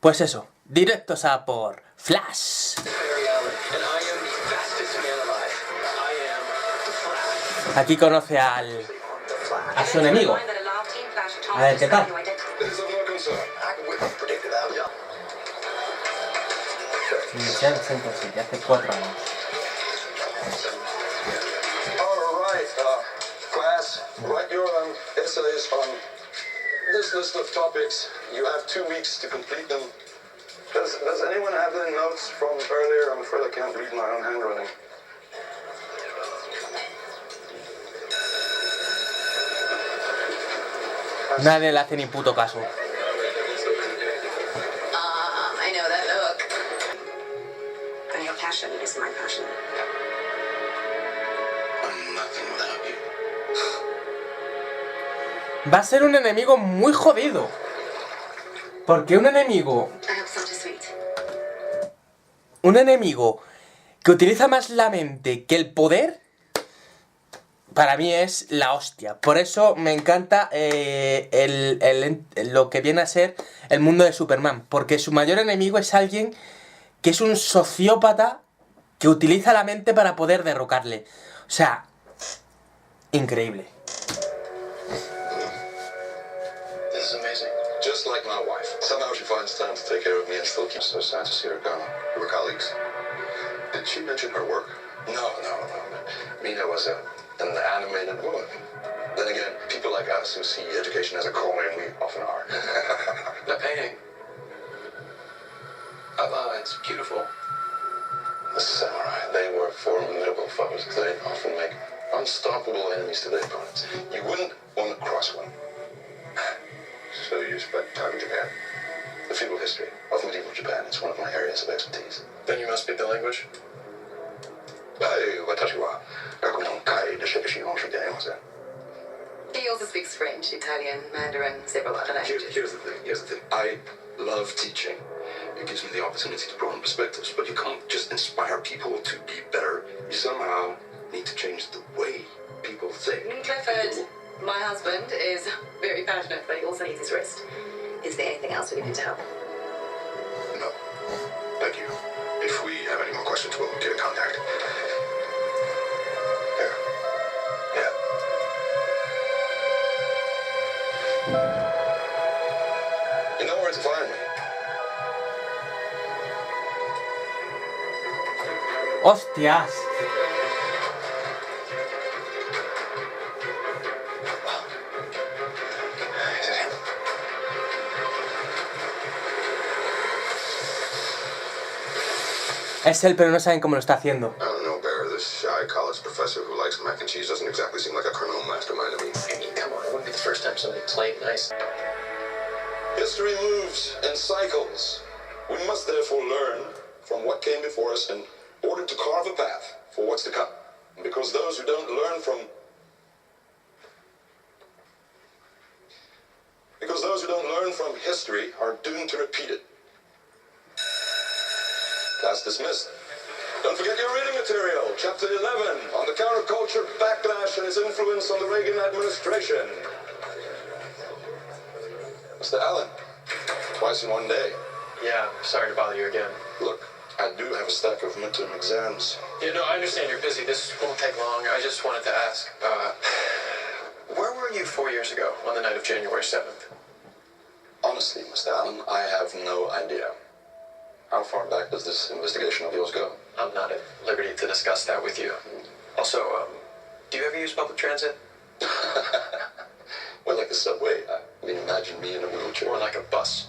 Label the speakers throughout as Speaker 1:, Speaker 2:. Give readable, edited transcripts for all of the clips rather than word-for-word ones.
Speaker 1: Pues eso, directos a por Flash. Aquí conoce a su enemigo. A ver, ¿qué tal? Universidad de Centro City, hace 4 años.
Speaker 2: Class, write your essays on this list of topics. You have 2 weeks to complete them. Does anyone have any notes from earlier? I'm afraid I can't read my own handwriting.
Speaker 1: Nadie le hace ni puto caso.
Speaker 3: I know that look. And your passion is my passion.
Speaker 2: I'm nothing without you.
Speaker 1: Va a ser un enemigo muy jodido. Porque un enemigo que utiliza más la mente que el poder, para mí es la hostia. Por eso me encanta lo que viene a ser el mundo de Superman. Porque su mayor enemigo es alguien que es un sociópata que utiliza la mente para poder derrocarle. O sea, increíble.
Speaker 2: This is amazing. Just like my wife. Somehow she finds time to take care of me and still keeps so sad to see her gone. We were colleagues. Did she mention her work? No. Mina was an animated woman. Then again, people like us who see education as a calling, we often are. The painting. It's beautiful. The samurai, they were formidable foes. They often make unstoppable enemies to their opponents. You wouldn't want to cross one. So you spent time in Japan? The feudal history of medieval Japan is one of my areas of expertise. Then you must speak the language?
Speaker 3: He also speaks French, Italian, Mandarin, several other languages.
Speaker 2: Here's the thing. I love teaching. It gives me the opportunity to broaden perspectives, but you can't just inspire people to be better. You somehow need to change the way people think.
Speaker 3: Clifford, my husband, is very passionate, but he also needs his rest. Is there anything else we can do to help?
Speaker 2: No. Thank you. If we have any more questions, we'll get in contact. Yeah. You know where to find me.
Speaker 1: ¡Hostias! Es él, pero no saben cómo lo está haciendo.
Speaker 2: I don't know, Bear. This shy college professor who likes mac and cheese doesn't exactly seem like a criminal mastermind to me.
Speaker 4: I mean, come on, it wouldn't be the first time somebody played nice.
Speaker 2: History moves in cycles. We must therefore learn from what came before us in order to carve a path for what's to come. Because those who don't learn from history are doomed to repeat it. Class dismissed. Don't forget your reading material, Chapter 11, on the counterculture backlash and its influence on the Reagan administration. Mr. Allen, twice in one day.
Speaker 4: Yeah, sorry to bother you again.
Speaker 2: Look, I do have a stack of midterm exams.
Speaker 4: Yeah, no, I understand you're busy. This won't take long. I just wanted to ask, where were you 4 years ago on the night of January 7th?
Speaker 2: Honestly, Mr. Allen, I have no idea. How far back does this investigation of yours go?
Speaker 4: I'm not at liberty to discuss that with you. Also, do you ever use public transit?
Speaker 2: Well, like the subway. I mean, imagine me in a wheelchair.
Speaker 4: Or like a bus?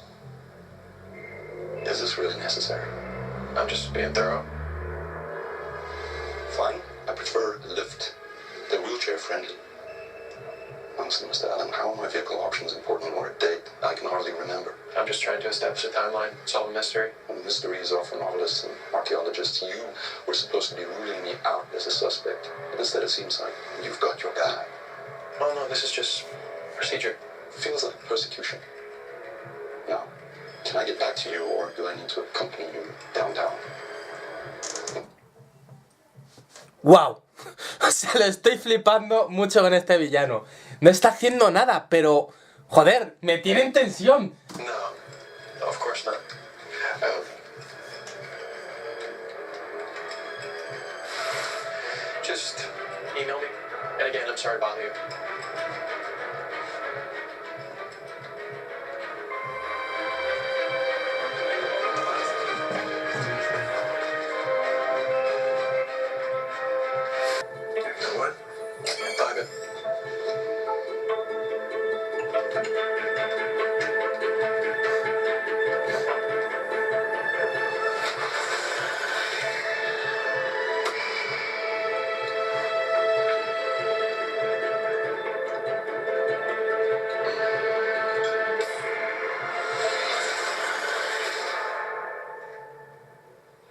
Speaker 2: Is this really necessary?
Speaker 4: I'm just being thorough.
Speaker 2: Fine. I prefer Lyft. They're wheelchair friendly. Honestly, Mr. Allen, how are my vehicle options important or a date? I can hardly remember.
Speaker 4: I'm just trying to establish a timeline, solve a mystery.
Speaker 2: And mysteries are for novelists and archaeologists. You were supposed to be ruling me out as a suspect. But instead it seems like you've got your guy.
Speaker 4: Oh no, this is just procedure.
Speaker 2: Feels like persecution. Now, can I get back to you or do I need to accompany you downtown?
Speaker 1: ¡Wow! O sea, lo estoy flipando mucho con este villano. No está haciendo nada, pero... Joder, me tiene en tensión.
Speaker 4: No, of course not. Just email me. And again, I'm sorry to bother you.
Speaker 2: What?
Speaker 4: Bye, babe.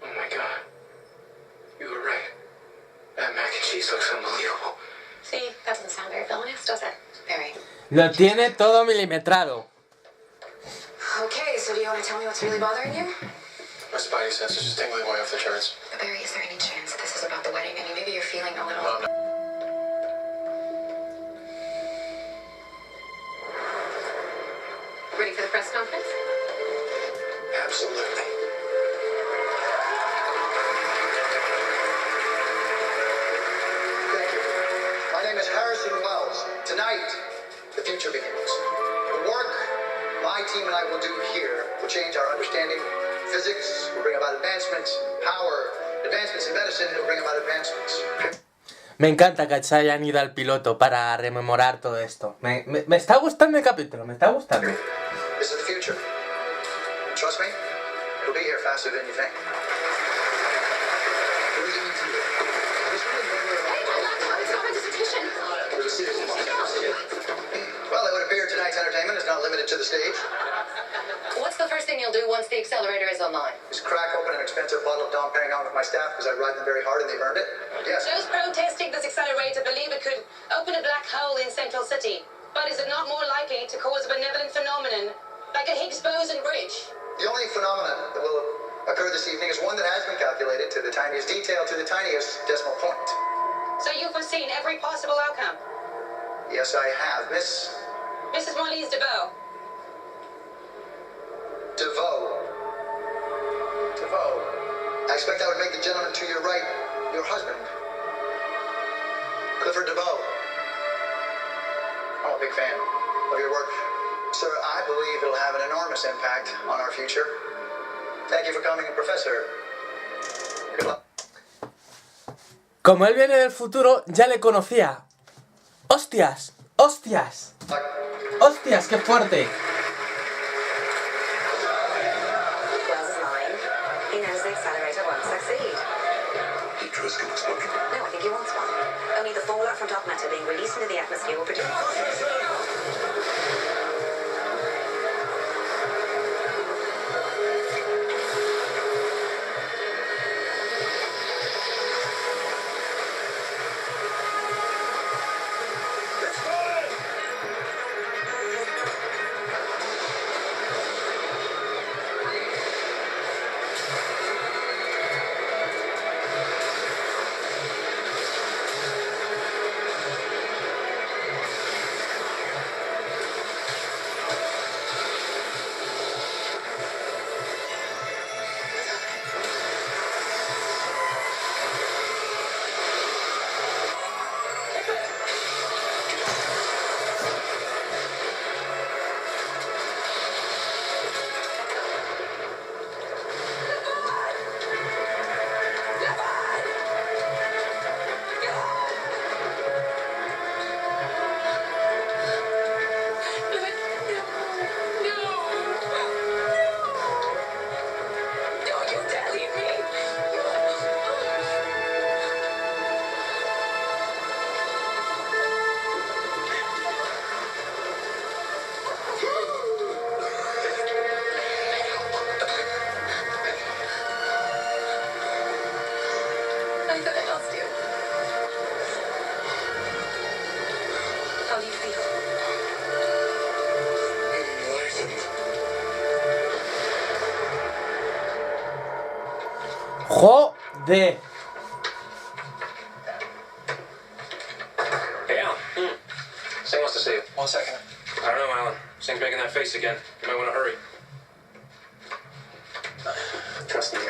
Speaker 4: Oh my God. You were right. That mac and cheese looks unbelievable.
Speaker 3: See, that doesn't sound very villainous, does it? Very.
Speaker 1: Lo tiene todo milimetrado.
Speaker 3: Okay, so do you want to tell me what's really bothering you?
Speaker 4: My spidey sense is just tingling way off the charts.
Speaker 3: But Barry, is there any chance that this is about the wedding and maybe you're feeling a little...
Speaker 4: Mom,
Speaker 3: Ready for the press conference?
Speaker 2: Absolutely. Thank you. My name is Harrison Wells. Tonight, the future begins. The work my team and I will do here will change our understanding of physics, will bring about advancements in power, advancements in medicine, it will bring about advancements.
Speaker 1: Me encanta que se hayan ido al piloto para rememorar todo esto. Me está gustando el capítulo, me está gustando.
Speaker 2: This is the future. Trust me, it'll be here faster than you think. What does it mean to you? This really never...
Speaker 3: Hey, my laptop! It's not my dissertation!
Speaker 2: There's a serious Well, it would appear tonight's entertainment is not limited to the stage.
Speaker 3: What's the first thing you'll do once the accelerator is online?
Speaker 2: Just crack open an expensive bottle of Dom Perignon with my staff because I ride them very hard and they've earned it. Yes.
Speaker 3: Those protesting this accelerator believe it could open a black hole in Central City. But is it not more likely to cause a benevolent phenomenon like a Higgs boson bridge?
Speaker 2: The only phenomenon that will occur this evening is one that has been calculated to the tiniest detail, to the tiniest decimal point.
Speaker 3: So you've foreseen every possible outcome?
Speaker 2: Yes, I have. Miss
Speaker 3: Mrs. Marlies DeVoe.
Speaker 2: DeVoe. DeVoe. I expect that would make the gentleman to your right your husband. Clifford DeVoe. I'm a big fan of your work. Sir, I believe it'll have an enormous impact on our future. Thank you for coming, Professor. Good luck.
Speaker 1: Como él viene del futuro, ya le conocía. ¡Hostias! ¡Hostias! ¡Hostias! ¡Qué fuerte!
Speaker 3: Wells is lying. He knows the accelerator won't succeed.
Speaker 2: He trusts an explosion.
Speaker 3: No, I think he wants one. Only the fallout from dark matter being released into the atmosphere will produce...
Speaker 1: ¡Joder!
Speaker 4: Hey, Alan. Sam wants to see you. 1 second. I don't know, Alan. Sam's making that face again. You might want to hurry.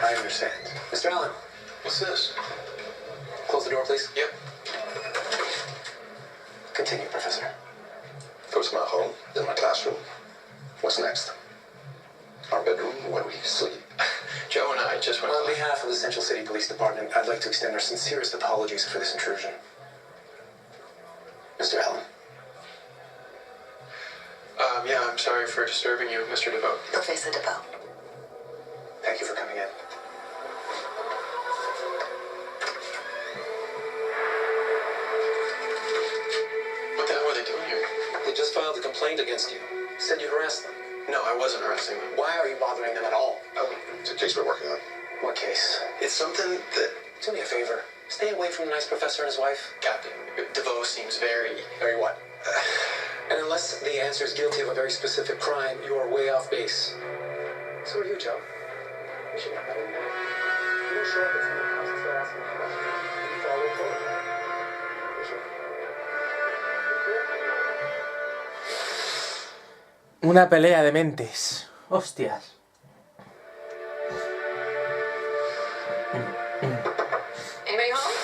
Speaker 4: I understand. Mr. Allen. What's this? Close the door, please. Yep. Continue, Professor.
Speaker 2: First my home, then my classroom. What's next? Our bedroom, where we sleep.
Speaker 4: Joe and I just went... On behalf of the Central City Police Department, I'd like to extend our sincerest apologies for this intrusion. Mr. Allen. Yeah, I'm sorry for disturbing you, Mr. DeVoe.
Speaker 3: Professor DeVoe.
Speaker 4: Thank you for coming in. What the hell were they doing here? They just filed a complaint against you. Said you harassed them. No, I wasn't harassing them. Why are you bothering them at all?
Speaker 2: Oh, it's a case we're working on.
Speaker 4: What case? It's something that... Do me a favor. Stay away from the nice professor and his wife. Captain, DeVoe seems very... Very what? And unless the answer is guilty of a very specific crime, you are way off base. So are you, Joe. You should have that in mind. You don't show up at someone's house and start asking questions. You follow protocol. You sure?
Speaker 1: Una pelea de mentes. Hostias.
Speaker 3: Anybody home?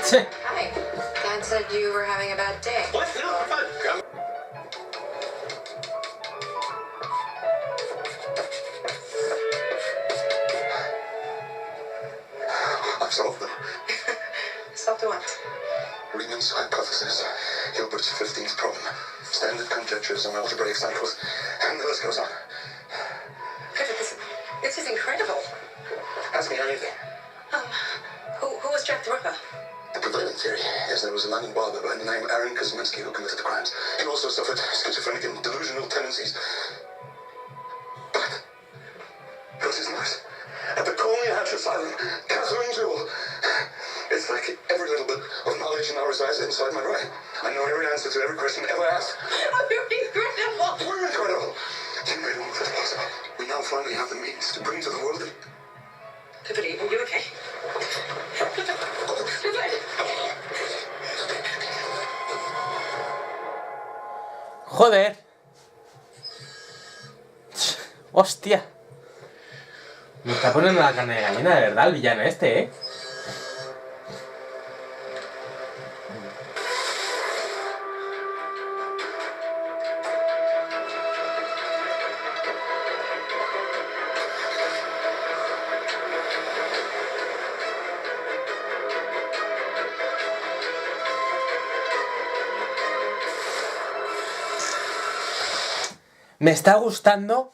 Speaker 1: Sí.
Speaker 3: Hi. Dad said you were having a bad day.
Speaker 4: What? No, I'm fine. Come.
Speaker 2: I've solved them.
Speaker 3: Stop to what?
Speaker 2: Riemann's hypothesis, Hilbert's 15th problem, standard conjectures and algebraic cycles, and the list goes on.
Speaker 3: This is incredible.
Speaker 2: Ask me anything.
Speaker 3: Who was Jack the Ripper?
Speaker 2: The prevailing theory is there was a London barber by the name Aaron Kosminski who committed the crimes. He also suffered schizophrenic and delusional tendencies. But it was his nurse at the Colney Hatch Asylum, Catherine Jewell. It's like every little bit of knowledge now resides inside my brain. I know every answer to every question ever asked.
Speaker 3: Oh, you're incredible.
Speaker 2: We're incredible. You made all of this possible. We now finally have the means to bring to the world the...
Speaker 3: Tiffany, are you okay?
Speaker 1: Joder. Hostia. Me está poniendo la carne de gallina, de verdad, el villano este, ¿eh? Me está gustando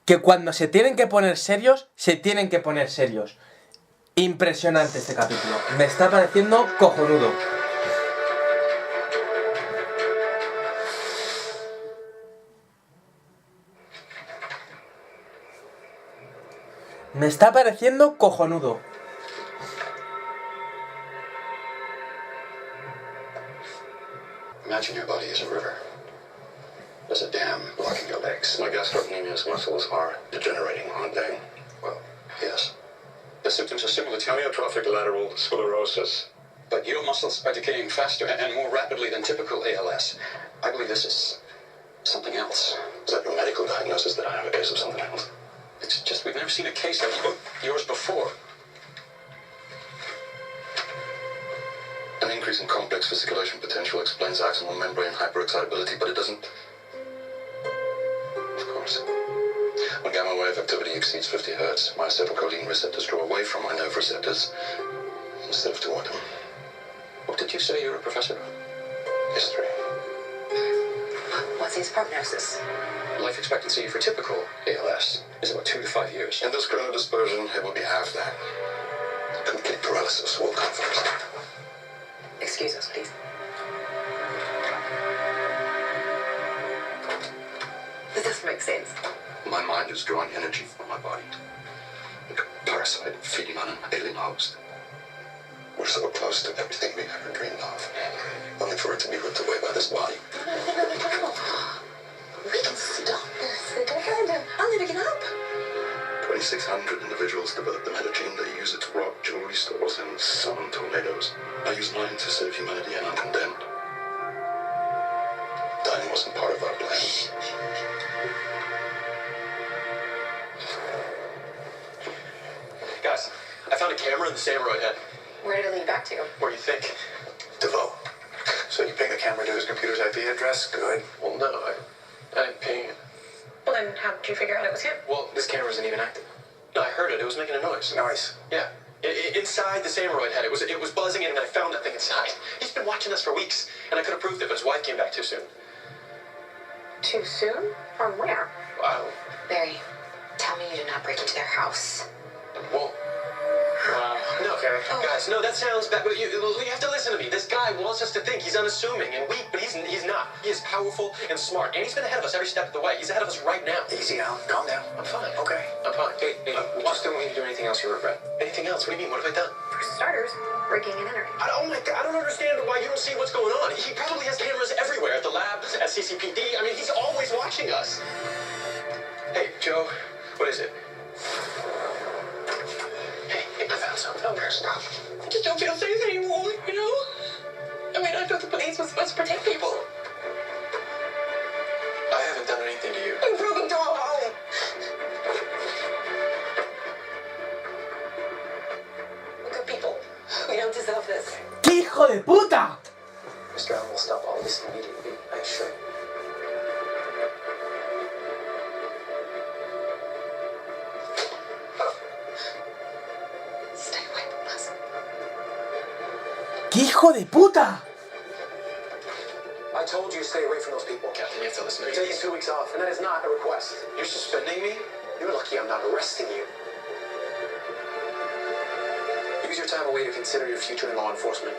Speaker 1: que cuando se tienen que poner serios, se tienen que poner serios. Impresionante este capítulo. Me está pareciendo cojonudo. Me está pareciendo cojonudo.
Speaker 2: Imagine your body is a river. There's a dam blocking your legs. My gastrocnemius muscles are degenerating, aren't they? Well, yes. The symptoms are similar to amyotrophic lateral sclerosis. But your muscles are decaying faster and more rapidly than typical ALS. I believe this is something else. Is that your medical diagnosis that I have a case of something else? It's just we've never seen a case like yours before. An increase in complex fasciculation potential explains axonal membrane hyperexcitability, but it doesn't... Of course. When gamma wave activity exceeds 50 Hz, my acetylcholine receptors draw away from my nerve receptors instead of toward them. What did you say you were a professor of? History.
Speaker 3: What's his prognosis?
Speaker 2: Life expectancy for typical ALS is about 2 to 5 years. In this chronodispersion, it will be half that. Complete paralysis will come first.
Speaker 3: Excuse us, please. This doesn't make sense.
Speaker 2: My mind is drawing energy from my body. Like a parasite feeding on an alien host. We're so close to everything we ever dreamed of. Only for it to be ripped away by this body.
Speaker 3: No. We can stop this. Dad, I'll never give up.
Speaker 2: 2,600 individuals develop the metagene. They use it to rob jewelry stores and summon tornadoes. I use mine to save humanity, and I'm condemned. Dying wasn't part of our plan.
Speaker 4: I found a camera in the Samurai head.
Speaker 3: Where did it lead back to?
Speaker 4: Where do you think?
Speaker 2: DeVoe. So you ping the camera to his computer's IP address? Good.
Speaker 4: Well, no, I didn't ping it.
Speaker 3: Well, then how did you figure out it was him?
Speaker 4: Well, this camera isn't even active. No, I heard it. It was making a noise.
Speaker 2: Nice.
Speaker 4: Yeah. Inside the Samurai head, it was buzzing, and I found that thing inside. He's been watching us for weeks, and I could have proved it, but his wife came back too soon.
Speaker 3: Too soon? From where?
Speaker 4: Wow.
Speaker 3: Barry, tell me you did not break into their house.
Speaker 4: Well, wow. No,
Speaker 2: Okay.
Speaker 4: guys, no, that sounds bad. But you have to listen to me. This guy wants us to think he's unassuming and weak, but he's not. He is powerful and smart, and he's been ahead of us every step of the way. He's ahead of us right now.
Speaker 2: Easy now. Calm down.
Speaker 4: I'm fine.
Speaker 2: Okay.
Speaker 4: I'm fine.
Speaker 2: Hey, just don't need to do anything else you regret.
Speaker 4: Anything else? What do you mean? What have I done?
Speaker 3: For starters, breaking and entering.
Speaker 4: Oh my God, I don't understand why you don't see what's going on. He probably has cameras everywhere, at the lab, at CCPD. I mean, he's always watching us. Hey, Joe, what is it? Hey, I found something. Okay, stop.
Speaker 3: I just don't feel safe anymore, you know? I mean, I thought the police was supposed to protect people.
Speaker 4: I haven't done anything to you.
Speaker 3: You broke into our home. We're good people. We don't deserve this.
Speaker 1: ¡Qué hijo de puta!
Speaker 4: Mr. Allen will stop all this immediately, I assure you.
Speaker 3: Stay away from us.
Speaker 1: ¡Qué hijo de puta!
Speaker 4: I told you to stay away from those people. Captain, you have to listen to me. You're taking 2 weeks off, and that is not a request. You're suspending me? You're lucky I'm not arresting you. Use your time away to consider your future in law enforcement.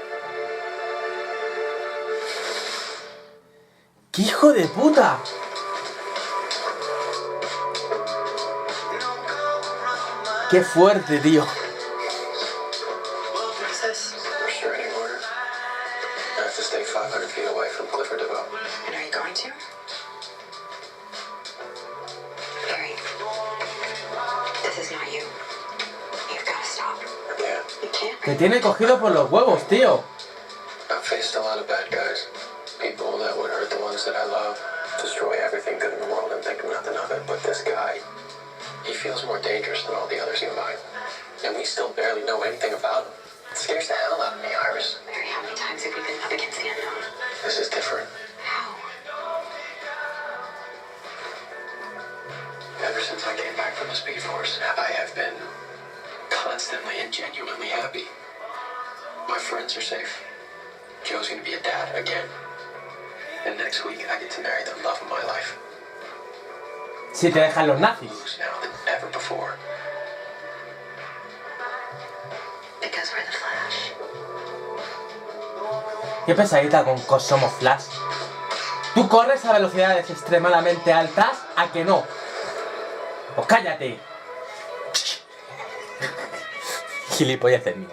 Speaker 1: ¡Qué hijo de puta! ¡Qué fuerte, tío!
Speaker 3: What is this?
Speaker 4: Restraining order. I have to stay 500 feet away from Clifford DeVoe.
Speaker 3: And are you going to? Barry, this is not you. You've got to stop.
Speaker 4: Yeah.
Speaker 3: You can't.
Speaker 1: Te tiene cogido por los huevos, tío.
Speaker 4: I've faced a lot of bad guys. People that would hurt the ones that I love. Destroy everything good in the world and think nothing of it. But this guy, he feels more dangerous than all the others combined. And we still barely know anything about him. It scares the hell out of me, Iris.
Speaker 3: Barry, how many times have we been up against the unknown?
Speaker 4: This is different.
Speaker 3: How?
Speaker 4: Ever since I came back from the Speed Force, I have been constantly and genuinely happy. My friends are safe. Joe's gonna be a dad again. And next week, I get to marry the love of my life.
Speaker 1: Si te dejan los nazis.
Speaker 4: Lose now than ever before.
Speaker 3: Because we're the Flash.
Speaker 1: Qué pesadita con somos Flash. Tú corres a velocidades extremadamente altas, ¿a que no? Pues cállate. Gilipolleces mías.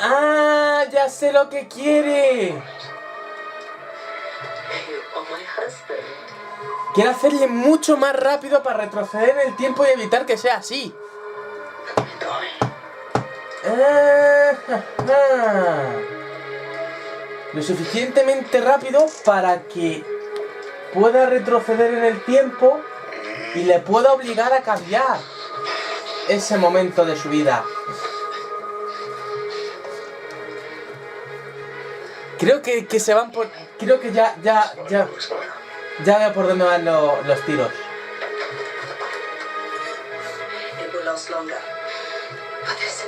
Speaker 1: ¡Ah! ¡Ya sé lo que quiere!
Speaker 3: You are my husband.
Speaker 1: Quiere hacerle mucho más rápido para retroceder en el tiempo y evitar que sea así. Lo suficientemente rápido para que pueda retroceder en el tiempo y le pueda obligar a cambiar ese momento de su vida. Creo que se van por... Creo que ya veo por dónde van los tiros.
Speaker 3: It will last longer. But this...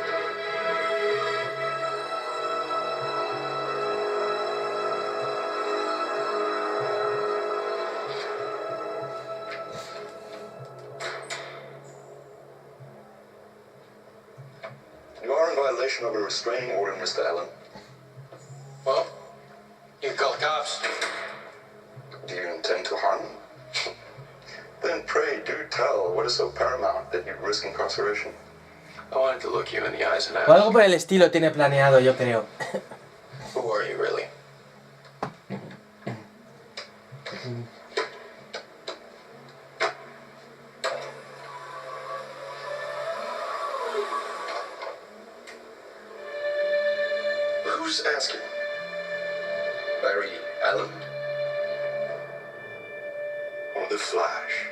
Speaker 2: You are in violation of a restraining order, Mr. Allen.
Speaker 4: Well, you can call the cops.
Speaker 2: Do you intend to harm him? Then pray do tell what is so paramount that you'd risk incarceration.
Speaker 4: I wanted to look you in the eyes and ask,
Speaker 1: O algo por el estilo tiene planeado, yo creo.
Speaker 4: who are you really?
Speaker 2: Who's asking? Barry Allen? Or the Flash?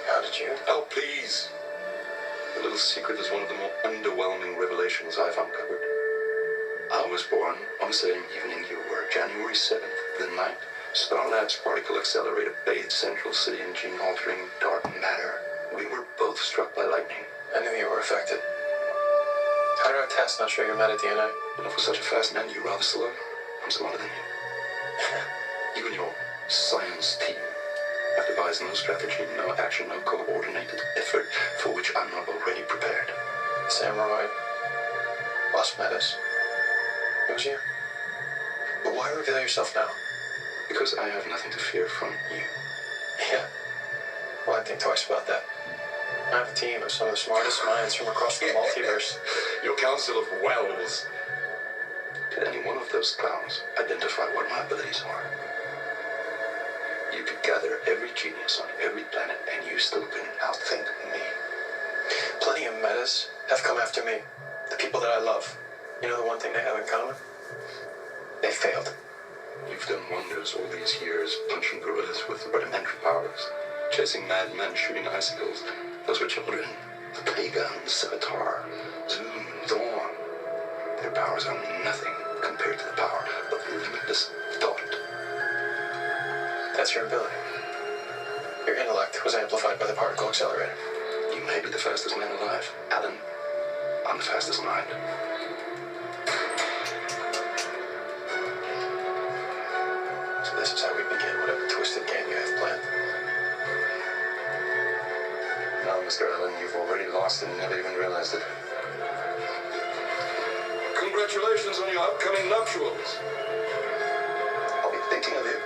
Speaker 4: How did you?
Speaker 2: Oh, please. The little secret is one of the more underwhelming revelations I've uncovered. I was born on the same evening you were, January 7th, the night Starlab's particle accelerator bathed Central City in gene-altering dark matter. We were both struck by lightning.
Speaker 4: I knew you were affected. How did our tests not show your meta-DNA?
Speaker 2: You know, for such a fast man, you're rather slow. I'm smarter than you. You and your science team have devised no strategy, no action, no coordinated effort for which I'm not already prepared.
Speaker 4: Samurai, Las Metas. It was you. But why reveal yourself now?
Speaker 2: Because I have nothing to fear from you.
Speaker 4: Yeah. Well, I'd think twice about that. I have a team of some of the smartest minds from across the multiverse.
Speaker 2: Your council of wells. Could any one of those clowns identify what my abilities are? You could gather every genius on every planet and you still couldn't outthink me.
Speaker 4: Plenty of metas have come after me. The people that I love. You know the one thing they have in common? They failed.
Speaker 2: You've done wonders all these years, punching gorillas with rudimentary powers, chasing madmen, shooting icicles. Those were children. The Pagan, Scimitar, Zoom, Thorn. Their powers are nothing compared to the power of limitless thought.
Speaker 4: That's your ability. Your intellect was amplified by the particle accelerator.
Speaker 2: You may be the fastest man alive, Alan. I'm the fastest mind.
Speaker 4: So this is how we begin whatever twisted game you have planned.
Speaker 2: Now, Mr. Allen, you've already lost and never even realized it. Congratulations on your upcoming nuptials. I'll be thinking of you.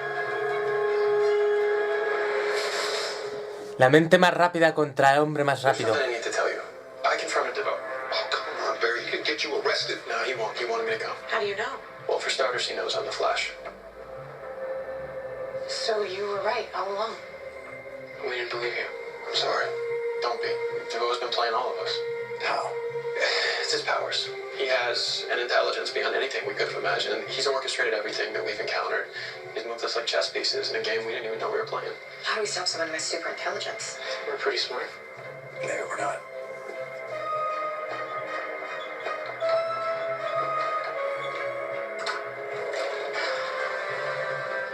Speaker 1: La mente más rápida contra el hombre más
Speaker 4: There's
Speaker 1: rápido.
Speaker 4: something I need to tell you. I confronted Devo.
Speaker 2: Oh, come on, Barry. He could get you arrested.
Speaker 4: No, he won't. He wanted me to come.
Speaker 3: How do you know?
Speaker 4: Well, for starters, he knows I'm the Flash.
Speaker 3: So you were right all along.
Speaker 4: We didn't believe you. I'm sorry. Don't be. Devo's been playing all of us.
Speaker 2: How?
Speaker 4: It's his powers. He has an intelligence beyond anything we could have imagined. He's orchestrated everything that we've encountered. He's moved us like chess pieces in a game we didn't even know we were playing.
Speaker 3: How do we stop someone with super intelligence?
Speaker 4: We're pretty smart.
Speaker 2: Maybe we're not.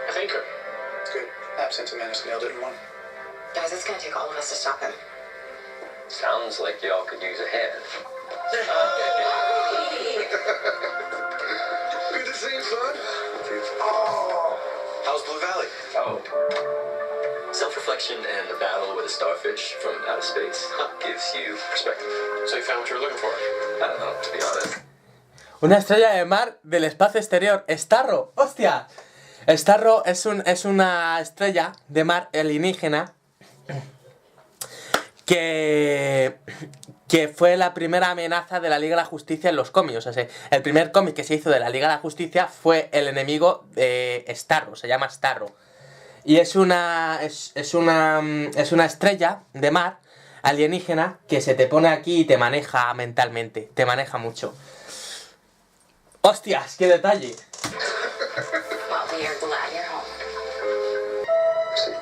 Speaker 4: I think her.
Speaker 2: It's good. Absence of menace nailed it in one.
Speaker 3: Guys, it's gonna take all of us to stop him.
Speaker 5: Sounds like y'all could use a hand.
Speaker 2: Good to see you, son. Oh.
Speaker 4: How's Blue Valley?
Speaker 5: Oh. Self-reflection and a battle with a starfish from outer space gives you perspective.
Speaker 4: So you found what you were looking for?
Speaker 5: I don't know, to be honest.
Speaker 1: Una estrella de mar del espacio exterior. Starro. ¡Hostia! Starro es una estrella de mar alienígena que fue la primera amenaza de la Liga de la Justicia en los cómics. O sea, el primer cómic que se hizo de la Liga de la Justicia fue el enemigo de Starro, se llama Starro. Y es una estrella de mar alienígena que se te pone aquí y te maneja mentalmente, te maneja mucho. ¡Hostias! ¡Qué detalle!
Speaker 3: Well, we are glad you're home.
Speaker 2: Sí.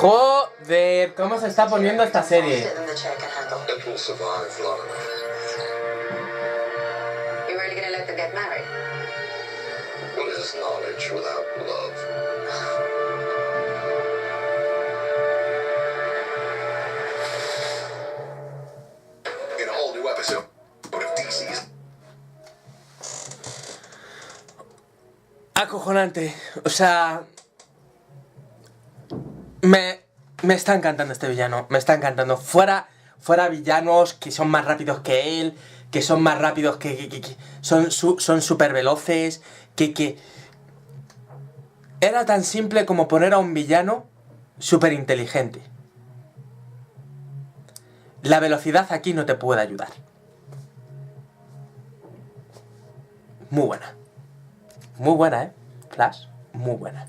Speaker 1: Joder, ¿cómo se está poniendo esta serie?
Speaker 3: Faster than the chair can handle.
Speaker 2: It will survive long enough.
Speaker 3: You really gonna let them get married?
Speaker 2: What is knowledge without love? In a whole new episode of DC's.
Speaker 1: Acojonante. O sea... Me está encantando este villano. Me está encantando. Fuera villanos que son más rápidos que él, que son más rápidos, que son súper veloces, que... Era tan simple como poner a un villano súper inteligente. La velocidad aquí no te puede ayudar. Muy buena. Muy buena, ¿eh? Flash, muy buena.